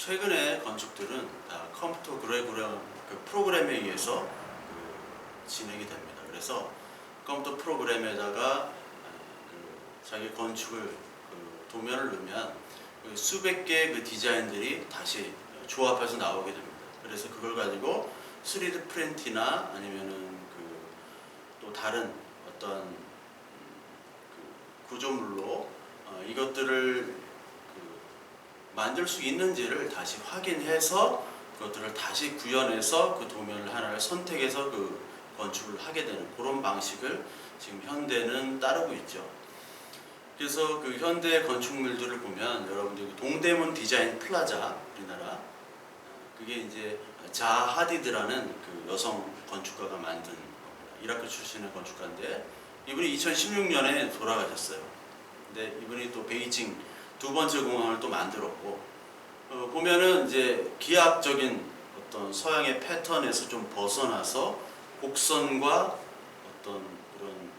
최근에 건축들은 다 컴퓨터 프로그램에 의해서 진행이 됩니다. 그래서 컴퓨터 프로그램에다가 자기 건축을 도면을 넣으면 수백 개의 디자인들이 다시 조합해서 나오게 됩니다. 그래서 그걸 가지고 3D 프린트나 아니면은 또 다른 어떤 구조물로 이것들을 만들 수 있는지를 다시 확인해서 그것들을 다시 구현해서 그 도면을 하나를 선택해서 건축을 하게 되는 그런 방식을 지금 현대는 따르고 있죠. 그래서 현대 건축물들을 보면 여러분들 동대문 디자인 플라자, 우리나라 그게 이제 자하 하디드라는 여성 건축가가 만든 겁니다. 이라크 출신의 건축가인데 이분이 2016년에 돌아가셨어요. 근데 이분이 또 베이징 두 번째 공항을 또 만들었고 보면은 이제 기하학적인 어떤 서양의 패턴에서 좀 벗어나서 곡선과 어떤 그런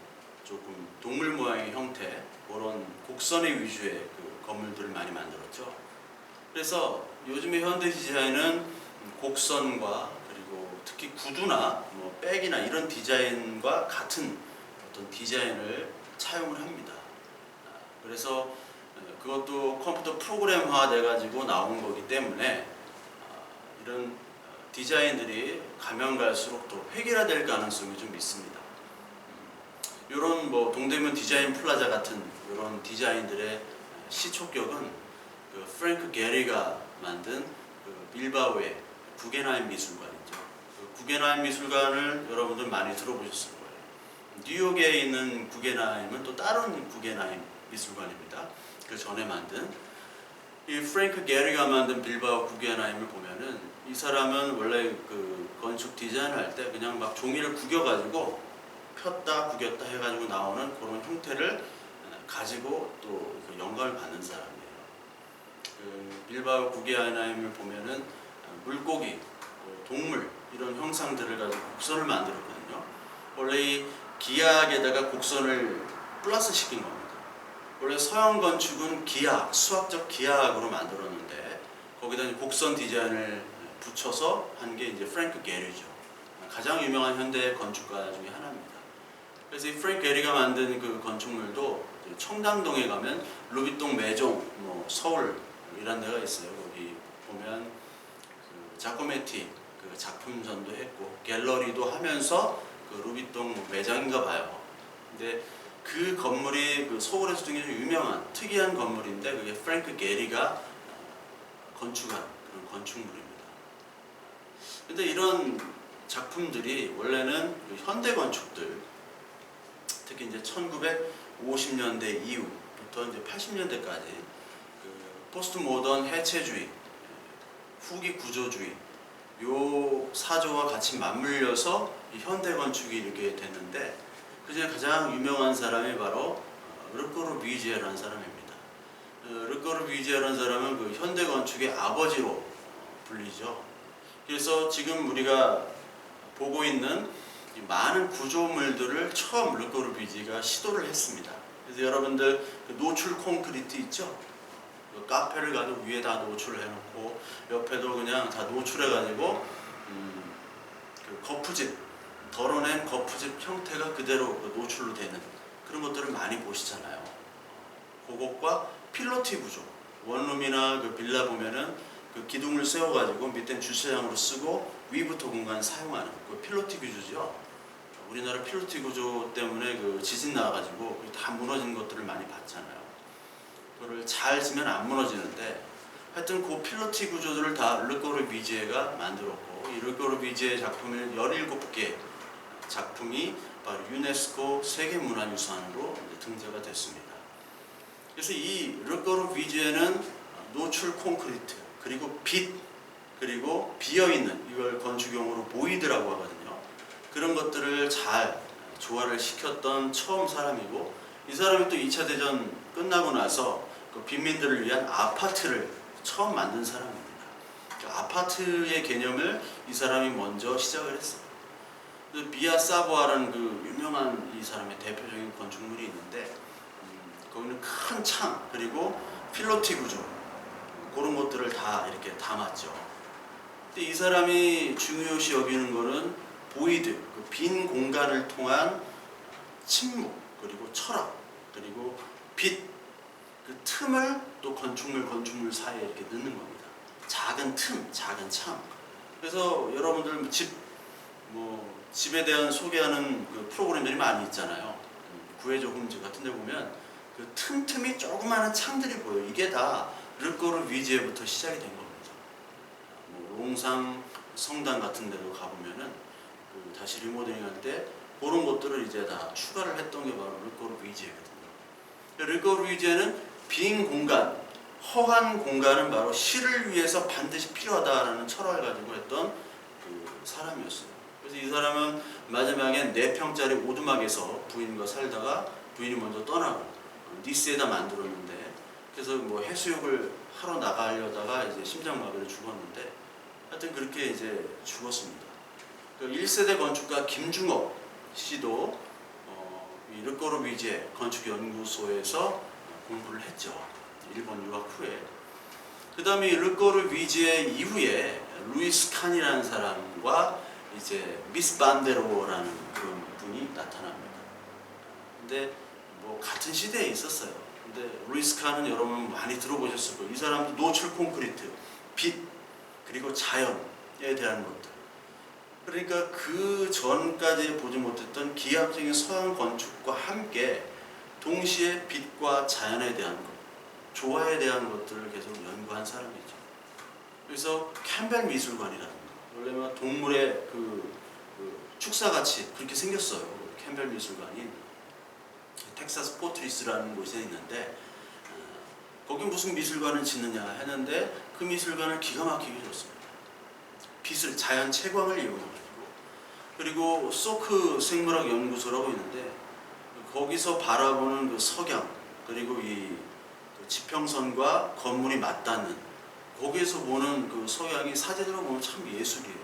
조금 동물 모양의 형태 그런 곡선의 위주의 건물들을 많이 만들었죠. 그래서 요즘의 현대 디자인은 곡선과 그리고 특히 구두나 백이나 이런 디자인과 같은 어떤 디자인을 차용을 합니다. 그래서 그것도 컴퓨터 프로그램화 돼가지고 나온 거기 때문에 이런 디자인들이 가면 갈수록 더 획일화될 가능성이 좀 있습니다. 이런 동대문 디자인 플라자 같은 이런 디자인들의 시초격은 프랭크 게리가 만든 빌바오의 구겐하임 미술관이죠. 구겐하임 미술관을 여러분들 많이 들어보셨을 거예요. 뉴욕에 있는 구겐하임은 또 다른 구겐하임 미술관입니다. 그 전에 만든 이 프랭크 게리가 만든 빌바오 구겐하임을 보면은 이 사람은 원래 건축 디자인을 할 때 그냥 막 종이를 구겨가지고 폈다 구겼다 해가지고 나오는 그런 형태를 가지고 또 영감을 받는 사람이에요. 빌바오 구겐하임을 보면은 물고기, 동물 이런 형상들을 가지고 곡선을 만들었거든요. 원래 이 기하학에다가 곡선을 플러스 시킨 겁니다. 원래 서양 건축은 기하학, 수학적 기하학으로 만들었는데 거기다 곡선 디자인을 붙여서 한 게 이제 프랭크 게리죠. 가장 유명한 현대 건축가 중에 하나입니다. 그래서 이 프랭크 게리가 만든 건축물도 청담동에 가면 루비통 매종, 서울 이런 데가 있어요. 거기 보면 자코메티 작품전도 했고 갤러리도 하면서 루비통 매장인가 봐요. 근데 그 건물이 서울에서 굉장히 유명한 특이한 건물인데 그게 프랭크 게리가 건축한 그런 건축물입니다. 근데 이런 작품들이 원래는 현대 건축들, 특히 이제 1950년대 이후부터 이제 80년대까지 포스트 모던 해체주의, 후기 구조주의 요 사조와 같이 맞물려서 이 현대 건축이 이렇게 됐는데 그중에 가장 유명한 사람이 바로 르 꼬르비지에라는 사람입니다. 르 꼬르비지에라는 사람은 현대 건축의 아버지로 불리죠. 그래서 지금 우리가 보고 있는 많은 구조물들을 처음 르 꼬르비지에가 시도를 했습니다. 그래서 여러분들 노출 콘크리트 있죠? 카페를 가도 위에 다 노출을 해놓고 옆에도 그냥 다 노출해가지고 거푸집, 덜어낸 거푸집 형태가 그대로 노출로 되는 그런 것들을 많이 보시잖아요. 그것과 필로티 구조, 원룸이나 빌라 보면은 기둥을 세워가지고 밑엔 주차장으로 쓰고 위부터 공간 사용하는 필로티 구조죠. 우리나라 필로티 구조 때문에 지진 나가지고 다 무너진 것들을 많이 봤잖아요. 그거를 잘 지면 안 무너지는데 하여튼 필로티 구조들을 다 르 꼬르비지에가 만들었고 이 르 꼬르비지에 작품이 17개 작품이 바로 유네스코 세계문화유산으로 등재가 됐습니다. 그래서 이 르 꼬르비지에는 노출 콘크리트 그리고 빛 그리고 비어있는 이걸 건축용어로 보이드라고 하거든요. 그런 것들을 잘 조화를 시켰던 처음 사람이고 이 사람이 또 2차 대전 끝나고 나서 빈민들을 위한 아파트를 처음 만든 사람입니다. 아파트의 개념을 이 사람이 먼저 시작을 했어요. 비아 사보아라는 유명한 이 사람의 대표적인 건축물이 있는데 거기는 큰 창 그리고 필로티 구조 그런 것들을 다 이렇게 담았죠. 근데 이 사람이 중요시 여기는 거는 보이드, 그 빈 공간을 통한 침묵, 그리고 철학, 그리고 빛, 그 틈을 또 건축물 사이에 이렇게 넣는 겁니다. 작은 틈, 작은 참. 그래서 여러분들 집에 대한 소개하는 그 프로그램들이 많이 있잖아요. 구해줘 홈즈 같은 데 보면 그 틈틈이 조그마한 창들이 보여요. 이게 다 르꼬르 비지에부터 시작이 된 겁니다. 롱상 성당 같은 데로 가보면은 다시 리모델링 할 때 그런 것들을 이제 다 추가를 했던 게 바로 르꼬르 비지에거든요. 르꼬르 비지에는 빈 공간, 허한 공간은 바로 시를 위해서 반드시 필요하다라는 철학을 가지고 했던 그 사람이었어요. 그래서 이 사람은 마지막엔 4평짜리 오두막에서 부인과 살다가 부인이 먼저 떠나고 니스에다 만들었는데, 그래서 해수욕을 하러 나가려다가 이제 심장마비로 죽었는데, 하여튼 그렇게 이제 죽었습니다. 1세대 건축가 김중업 씨도 이 르꼬르 비지에 건축연구소에서 공부를 했죠. 일본 유학 후에. 그 다음에 르꼬르 비지에 이후에 루이스 칸이라는 사람과 이제 미스 반데로라는 그런 분이 나타납니다. 근데 같은 시대에 있었어요. 근데 루이스 칸은 여러분 많이 들어보셨을 거예요. 이 사람도 노출 콘크리트, 빛, 그리고 자연에 대한 것들. 그러니까 그 전까지 보지 못했던 기하학적인 서양 건축과 함께 동시에 빛과 자연에 대한 것, 조화에 대한 것들을 계속 연구한 사람이죠. 그래서 캠벨 미술관이라는 거, 원래 동물의 그 축사같이 그렇게 생겼어요. 캠벨 미술관이 텍사스 포트리스라는 곳에 있는데, 거기 무슨 미술관을 짓느냐 했는데 그 미술관을 기가 막히게 줬습니다. 빛을, 자연 채광을 이용해가지고. 그리고 소크 생물학 연구소라고 있는데 거기서 바라보는 그 석양, 그리고 이 지평선과 건물이 맞닿는 거기에서 보는 그 석양이 사진으로 보면 참 예술이에요.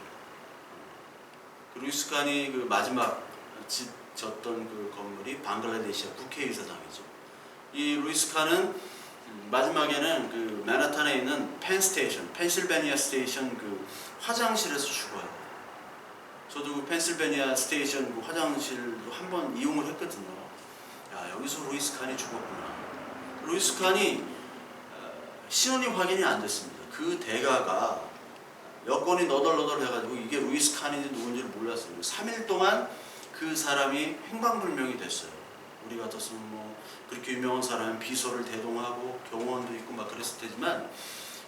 그 루이스 칸이 그 마지막 짓졌던 그 건물이 방글라데시아 국회의사당이죠. 이 루이스 칸은 마지막에는 그 맨하탄에 있는 펜실베니아 스테이션 그 화장실에서 죽어요. 저도 그 펜실베니아 스테이션 그 화장실도 한번 이용을 했거든요. 야, 여기서 루이스 칸이 죽었구나. 루이스 칸이 신원이 확인이 안 됐습니다. 그 대가가 여권이 너덜너덜 해가지고 이게 루이스 칸인지 누군지를 몰랐어요. 3일 동안 그 사람이 행방불명이 됐어요. 우리 같았으면 그렇게 유명한 사람은 비서를 대동하고 경호원도 있고 막 그랬을 테지만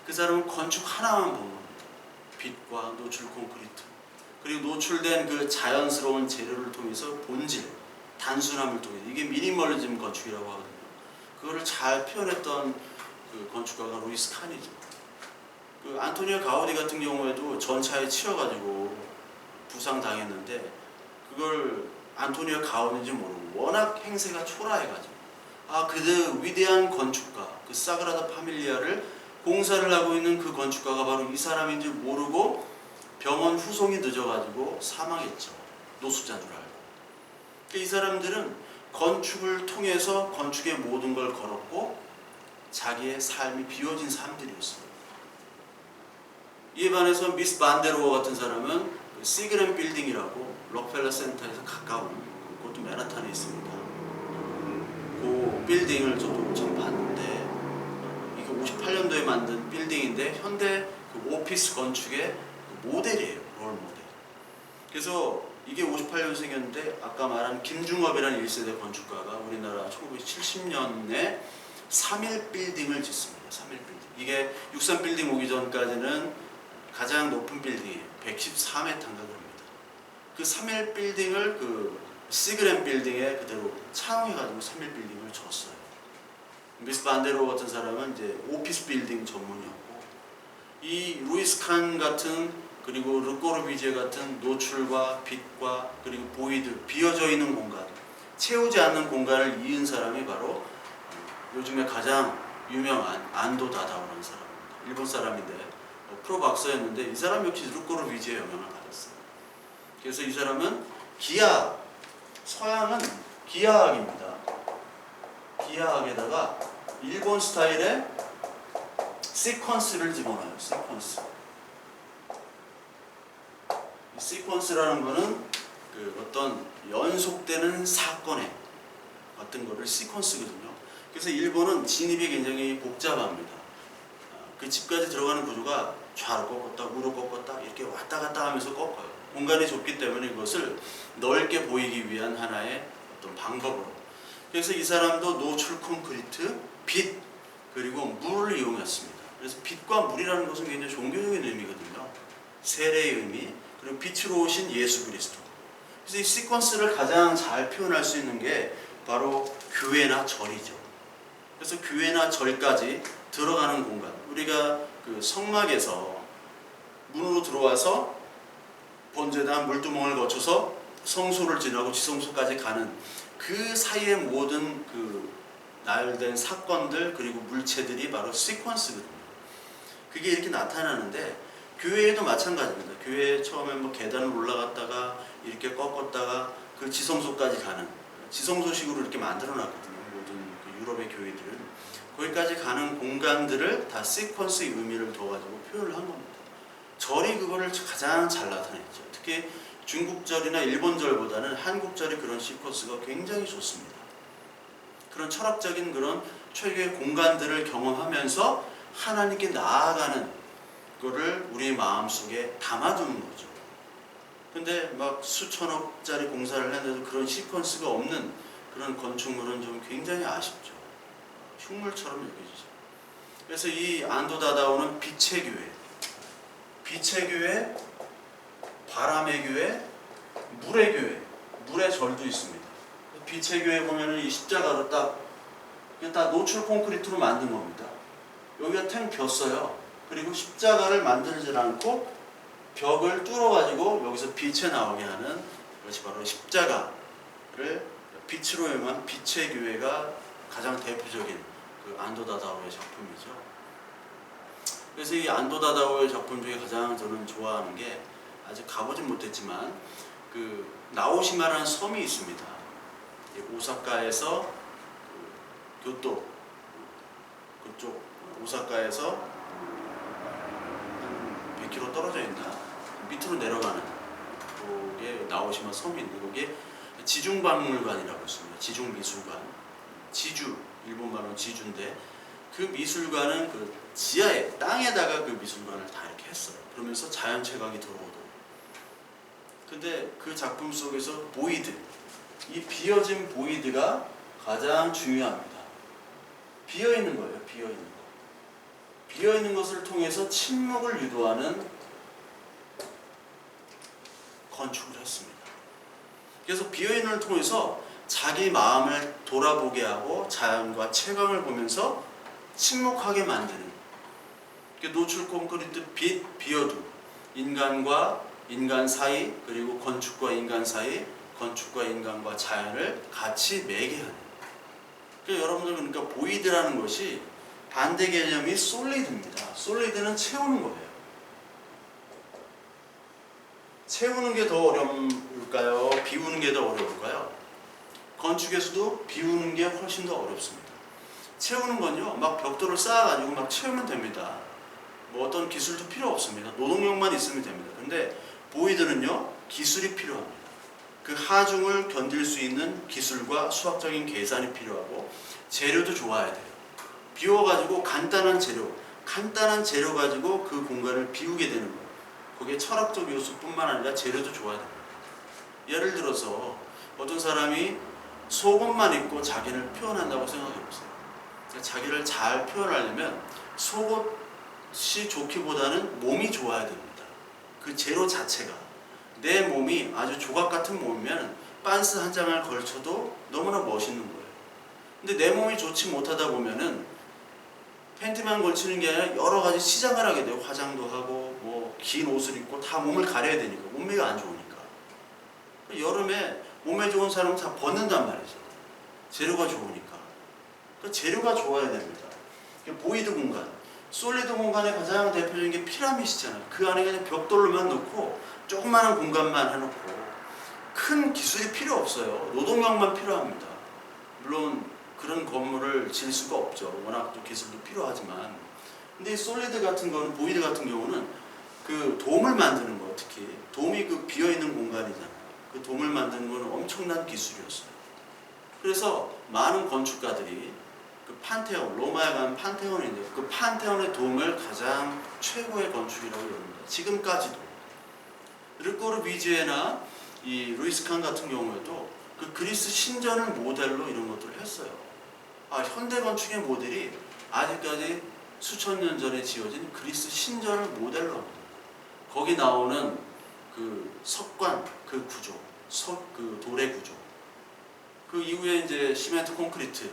그 사람은 건축 하나만 본 겁니다. 빛과 노출 콘크리트, 그리고 노출된 그 자연스러운 재료를 통해서 본질, 단순함을 통해서, 이게 미니멀리즘 건축이라고 하거든요. 그거를 잘 표현했던 그 건축가가 루이스 칸이죠. 그 안토니오 가우디 같은 경우에도 전차에 치여가지고 부상당했는데 그걸 안토니오 가우디인지 모르고 워낙 행세가 초라해가지고 그 위대한 건축가, 그 사그라다 파밀리아를 공사를 하고 있는 그 건축가가 바로 이 사람인 줄 모르고 병원 후송이 늦어가지고 사망했죠. 노숙자인 줄 알고. 이 사람들은 건축을 통해서 건축의 모든 걸 걸었고 자기의 삶이 비워진 사람들이었어요. 이에 반해서 미스 반데로어 같은 사람은 시그램 빌딩이라고 록펠러 센터에서 가까운, 그것도 맨하탄에 있습니다. 그 빌딩을 저도 좀 봤는데 이게 58년도에 만든 빌딩인데 현대 그 오피스 건축의 모델이에요. 롤 모델. 그래서 이게 58년생이었는데 아까 말한 김중업이라는 1세대 건축가가 우리나라 1970년에 3일 빌딩을 짓습니다. 3일 빌딩. 이게 63 빌딩 오기 전까지는 가장 높은 빌딩이에요. 114m인가 그럽니다. 그 3일 빌딩을 그 시그램 빌딩에 그대로 차용해가지고 3일 빌딩을 졌어요. 미스 반데로 같은 사람은 이제 오피스 빌딩 전문이었고, 이 루이스 칸 같은, 그리고 르꼬르 비제 같은 노출과 빛과 그리고 보이드, 비어져 있는 공간, 채우지 않는 공간을 이은 사람이 바로 요즘에 가장 유명한 안도 다다오라는 사람입니다. 일본 사람인데 프로 박사였는데 이 사람 역시 르꼬르 비제의 영향을 받았어요. 그래서 이 사람은 기하학, 서양은 기하학입니다. 기하학에다가 일본 스타일의 시퀀스를 집어넣어요. 시퀀스. 시퀀스라는 거는 그 어떤 연속되는 사건의 어떤 거를 시퀀스거든요. 그래서 일본은 진입이 굉장히 복잡합니다. 그 집까지 들어가는 구조가 좌로 꺾었다, 우로 꺾었다 이렇게 왔다 갔다 하면서 꺾어요. 공간이 좁기 때문에 이것을 넓게 보이기 위한 하나의 어떤 방법으로. 그래서 이 사람도 노출 콘크리트, 빛, 그리고 물을 이용했습니다. 그래서 빛과 물이라는 것은 굉장히 종교적인 의미거든요. 세례의 의미, 그리고 빛으로 오신 예수 그리스도. 그래서 이 시퀀스를 가장 잘 표현할 수 있는 게 바로 교회나 절이죠. 그래서 교회나 절까지 들어가는 공간. 우리가 그 성막에서 문으로 들어와서 번제단 물두멍을 거쳐서 성소를 지나고 지성소까지 가는 그 사이의 모든 그 나열된 사건들 그리고 물체들이 바로 시퀀스거든요. 그게 이렇게 나타나는데 교회에도 마찬가지입니다. 교회에 처음에 뭐 계단을 올라갔다가 이렇게 꺾었다가 그 지성소까지 가는 지성소식으로 이렇게 만들어놨거든요. 모든 그 유럽의 교회들은 거기까지 가는 공간들을 다 시퀀스의 의미를 둬가지고 표현을 한 겁니다. 절이 그거를 가장 잘 나타냈죠. 특히 중국절이나 일본절보다는 한국절이 그런 시퀀스가 굉장히 좋습니다. 그런 철학적인 그런 최고의 공간들을 경험하면서 하나님께 나아가는 거를 우리 마음속에 담아두는 거죠. 근데 막 수천억짜리 공사를 했는데도 그런 시퀀스가 없는 그런 건축물은 좀 굉장히 아쉽죠. 흉물처럼 여겨지죠. 그래서 이 안도 다다오는 빛의 교회, 빛의 교회, 바람의 교회, 물의 교회, 물의 절도 있습니다. 빛의 교회 보면은 이 십자가로 딱 노출 콘크리트로 만든 겁니다. 여기가 탱 ቢ었어요. 그리고 십자가를 만들지 않고 벽을 뚫어가지고 여기서 빛에 나오게 하는 것이 바로 십자가를 빛으로 임한 빛의 교회가 가장 대표적인 그 안도 다다오의 작품이죠. 그래서 이 안도 다다오의 작품 중에 가장 저는 좋아하는 게 아직 가보진 못했지만 그 나오시마라는 섬이 있습니다. 오사카에서 그 교토 그쪽 오사카에서 100km 떨어져 있나 밑으로 내려가는 거기에 나오시마 섬이 있는데 거기에 지중박물관이라고 있습니다. 지중미술관, 지주 일본말로 지주인데 그 미술관은 그 지하에 땅에다가 그 미술관을 다 이렇게 했어요. 그러면서 자연 채광이 들어오도록. 근데 그 작품 속에서 보이드, 이 비어진 보이드가 가장 중요합니다. 비어 있는 거예요. 비어 있는 거. 비어 있는 것을 통해서 침묵을 유도하는 건축을 했습니다. 그래서 비어 있는 걸 통해서 자기 마음을 돌아보게 하고 자연과 채광을 보면서 침묵하게 만드는 노출 콘크리트 빛 비어둠 인간과 인간 사이 그리고 건축과 인간 사이 건축과 인간과 자연을 같이 매개하는 그러니까 여러분들 그러니까 보이드라는 것이 반대 개념이 솔리드입니다. 솔리드는 채우는 거예요. 채우는 게 더 어려울까요? 비우는 게 더 어려울까요? 건축에서도 비우는 게 훨씬 더 어렵습니다. 채우는 건요, 막 벽돌을 쌓아가지고 막 채우면 됩니다. 뭐 어떤 기술도 필요 없습니다. 노동력만 있으면 됩니다. 근데 보이드는요, 기술이 필요합니다. 그 하중을 견딜 수 있는 기술과 수학적인 계산이 필요하고 재료도 좋아야 돼요. 비워가지고 간단한 재료 가지고 그 공간을 비우게 되는 거예요. 거기에 철학적 요소뿐만 아니라 재료도 좋아야 됩니다. 예를 들어서 어떤 사람이 속옷만 입고 자기를 표현한다고 생각해보세요. 자기를 잘 표현하려면 속옷이 좋기보다는 몸이 좋아야 됩니다. 그 재료 자체가 내 몸이 아주 조각 같은 몸이면 빤스 한 장을 걸쳐도 너무나 멋있는 거예요. 근데 내 몸이 좋지 못하다 보면은 팬티만 걸치는 게 아니라 여러 가지 시장을 하게 돼요. 화장도 하고 뭐 긴 옷을 입고 다 몸을 가려야 되니까 몸매가 안 좋으니까. 여름에 몸에 좋은 사람은 다 벗는단 말이죠. 재료가 좋으니까. 그 재료가 좋아야 됩니다. 보이드 공간, 솔리드 공간의 가장 대표적인 게 피라밋이잖아요. 그 안에 그냥 벽돌로만 넣고 조그마한 공간만 해놓고 큰 기술이 필요 없어요. 노동력만 필요합니다. 물론 그런 건물을 지을 수가 없죠. 워낙 또 기술도 필요하지만 근데 이 솔리드 같은 거는, 보이드 같은 경우는 그 돔을 만드는 거, 특히 돔이 그 비어있는 공간이잖아요. 그 돔을 만드는 거는 엄청난 기술이었어요. 그래서 많은 건축가들이 그 판테온, 로마에 가면 판테온인데 그 판테온의 돔을 가장 최고의 건축이라고 여깁니다. 지금까지도. 르꼬르비지에나 이 루이스 칸 같은 경우에도 그 그리스 신전을 모델로 이런 것들을 했어요. 현대 건축의 모델이 아직까지 수천 년 전에 지어진 그리스 신전을 모델로 합니다. 거기 나오는 그 석관, 그 구조, 그 돌의 구조. 그 이후에 이제 시멘트 콘크리트,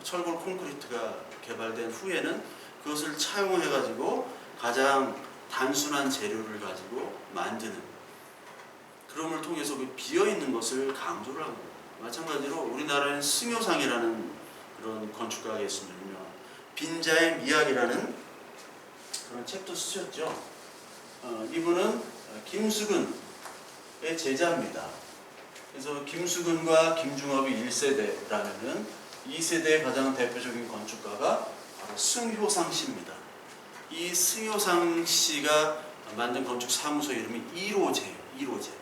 철골 콘크리트가 개발된 후에는 그것을 차용해가지고 가장 단순한 재료를 가지고 만드는, 그럼을 통해서 그 비어있는 것을 강조를 합니다. 마찬가지로 우리나라에는 승효상이라는 그런 건축가가 있습니다. 유명한 빈자의 미학이라는 그런 책도 쓰셨죠. 이분은 김수근의 제자입니다. 그래서 김수근과 김중업이 1세대라면은 2세대의 가장 대표적인 건축가가 바로 승효상 씨입니다. 이 승효상 씨가 만든 건축 사무소 이름이 1호제예요.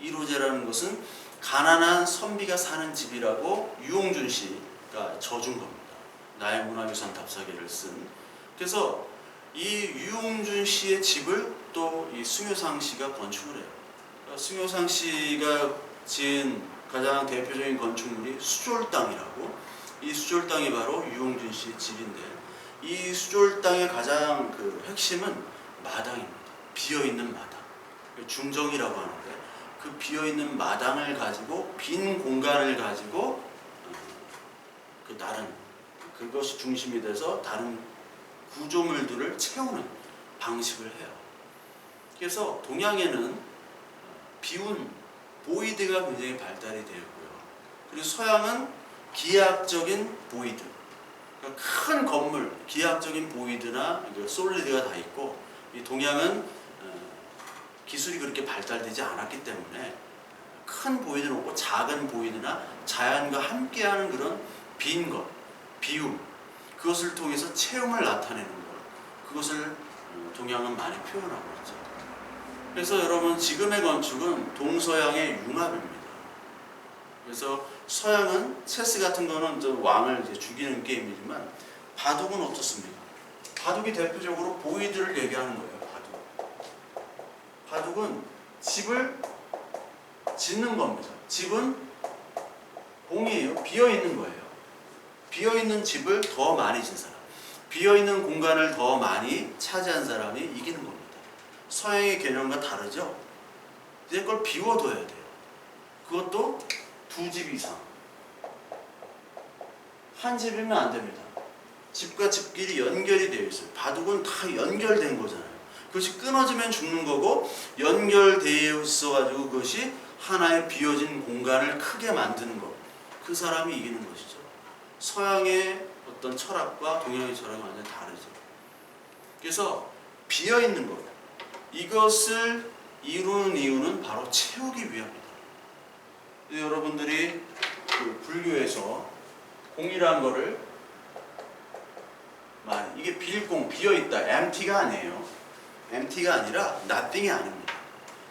1호제라는 것은 가난한 선비가 사는 집이라고 유홍준 씨가 져준 겁니다. 나의 문화유산 답사기를 쓴. 그래서 이 유홍준 씨의 집을 또 이 승효상 씨가 건축을 해요. 승효상 씨가 지은 가장 대표적인 건축물이 수졸당이라고, 이 수졸당이 바로 유홍준 씨의 집인데, 이 수졸당의 가장 그 핵심은 마당입니다. 비어있는 마당, 중정이라고 하는데 그 비어있는 마당을 가지고, 빈 공간을 가지고 그 다른, 그것이 중심이 돼서 다른 구조물들을 채우는 방식을 해요. 그래서 동양에는 비운 보이드가 굉장히 발달이 되었고요. 그리고 서양은 기하학적인 보이드, 그러니까 큰 건물, 기하학적인 보이드나 솔리드가 다 있고, 이 동양은 기술이 그렇게 발달되지 않았기 때문에 큰 보이드는 없고 작은 보이드나 자연과 함께하는 그런 빈 것, 비움, 그것을 통해서 체험을 나타내는 것, 그것을 동양은 많이 표현하고 있죠. 그래서 여러분, 지금의 건축은 동서양의 융합입니다. 그래서 서양은 체스 같은 거는 왕을 이제 죽이는 게임이지만, 바둑은 어떻습니까? 바둑이 대표적으로 보이드를 얘기하는 거예요. 바둑은 집을 짓는 겁니다. 집은 공이에요. 비어있는 거예요. 비어있는 집을 더 많이 짓는 사람, 비어있는 공간을 더 많이 차지한 사람이 이기는 겁니다. 서양의 개념과 다르죠? 이제 그걸 비워둬야 돼요. 그것도 두 집 이상. 한 집이면 안 됩니다. 집과 집끼리 연결이 되어 있어요. 바둑은 다 연결된 거잖아요. 그것이 끊어지면 죽는 거고, 연결되어 있어가지고 그것이 하나의 비어진 공간을 크게 만드는 것. 그 사람이 이기는 것이죠. 서양의 어떤 철학과 동양의 철학이 완전히 다르죠. 그래서 비어있는 것, 이것을 이루는 이유는 바로 채우기 위함이다. 여러분들이 그 불교에서 공이라는 거를 이게 빌공, 비어있다, empty가 아니에요. empty가 아니라 nothing이 아닙니다.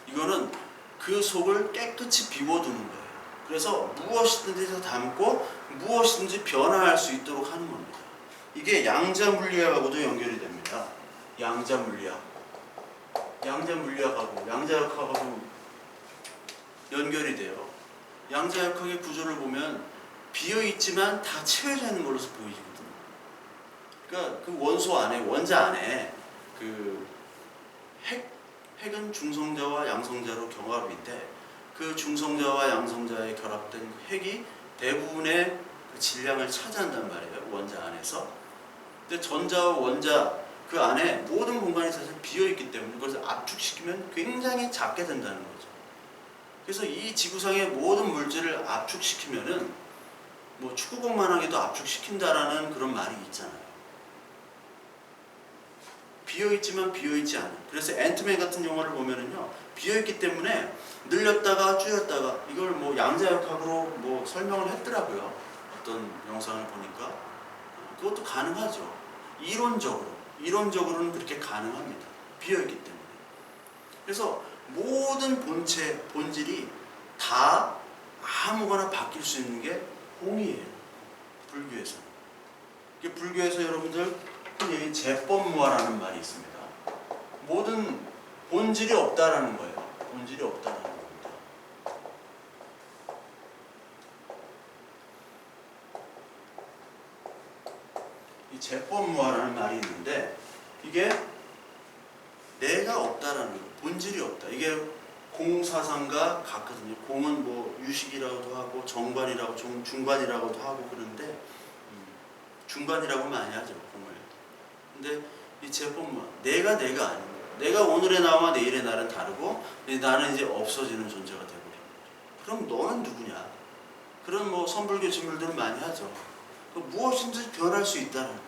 이거는 그 속을 깨끗이 비워두는 거예요. 그래서 무엇이든지 담고 무엇이든지 변화할 수 있도록 하는 겁니다. 이게 양자물리학하고도 연결이 됩니다. 양자물리학하고 양자역학하고도 연결이 돼요. 양자역학의 구조를 보면 비어있지만 다 채워져 있는 걸로 보이거든요. 그러니까 그 원소 안에, 원자 안에 그 핵은 중성자와 양성자로 경합인데, 그 중성자와 양성자의 결합된 그 핵이 대부분의 그 질량을 차지한단 말이에요. 원자 안에서. 근데 전자와 원자 그 안에 모든 공간이 사실 비어있기 때문에 그것을 압축시키면 굉장히 작게 된다는 거죠. 그래서 이 지구상의 모든 물질을 압축시키면은 뭐 축구공만 하게도 압축시킨다라는 그런 말이 있잖아요. 비어있지만 비어있지 않은. 그래서 앤트맨 같은 영화를 보면은요, 비어있기 때문에 늘렸다가 줄였다가, 이걸 뭐 양자역학으로 뭐 설명을 했더라고요. 어떤 영상을 보니까. 그것도 가능하죠. 이론적으로. 이론적으로는 그렇게 가능합니다. 비어있기 때문에. 그래서 모든 본체, 본질이 다 아무거나 바뀔 수 있는 게 공이에요. 불교에서는. 불교에서 여러분들 흔히 제법무화라는 말이 있습니다. 모든 본질이 없다라는 거예요. 본질이 없다라는 겁니다. 이 제법무화라는 말이 있는데 이게 내가 없다라는 거, 본질이 없다. 이게 공사상과 같거든요. 공은 뭐 유식이라고도 하고 정관이라고 중관이라고도 하고 그런데 중관이라고 많이 하죠, 공을. 근데 이 제법무화, 내가 아닌 거예요. 내가 오늘의 나와 내일의 나는 다르고 나는 이제 없어지는 존재가 되어버린 거죠. 그럼 너는 누구냐? 그런 뭐 선불교 진물들은 많이 하죠. 무엇인지 변할 수 있다는 거예요.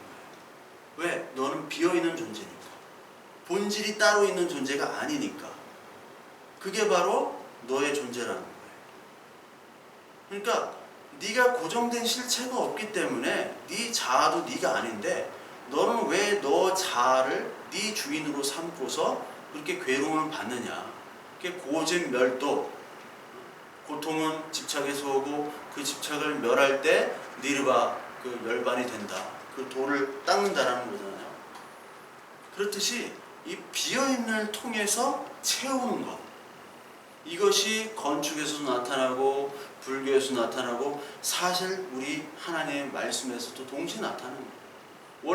왜? 너는 비어있는 존재니까. 본질이 따로 있는 존재가 아니니까. 그게 바로 너의 존재라는 거예요. 그러니까 네가 고정된 실체가 없기 때문에 네 자아도 네가 아닌데 너는 왜 너 자아를 네 주인으로 삼고서 그렇게 괴로움을 받느냐. 그게 고집멸도, 고통은 집착에서 오고 그 집착을 멸할 때 니르바, 그 멸반이 된다. 그 도를 닦는다라는 거잖아요. 그렇듯이 이 비어있는 통해서 채우는 것, 이것이 건축에서도 나타나고 불교에서도 나타나고 사실 우리 하나님의 말씀에서도 동시에 나타나는 거예요.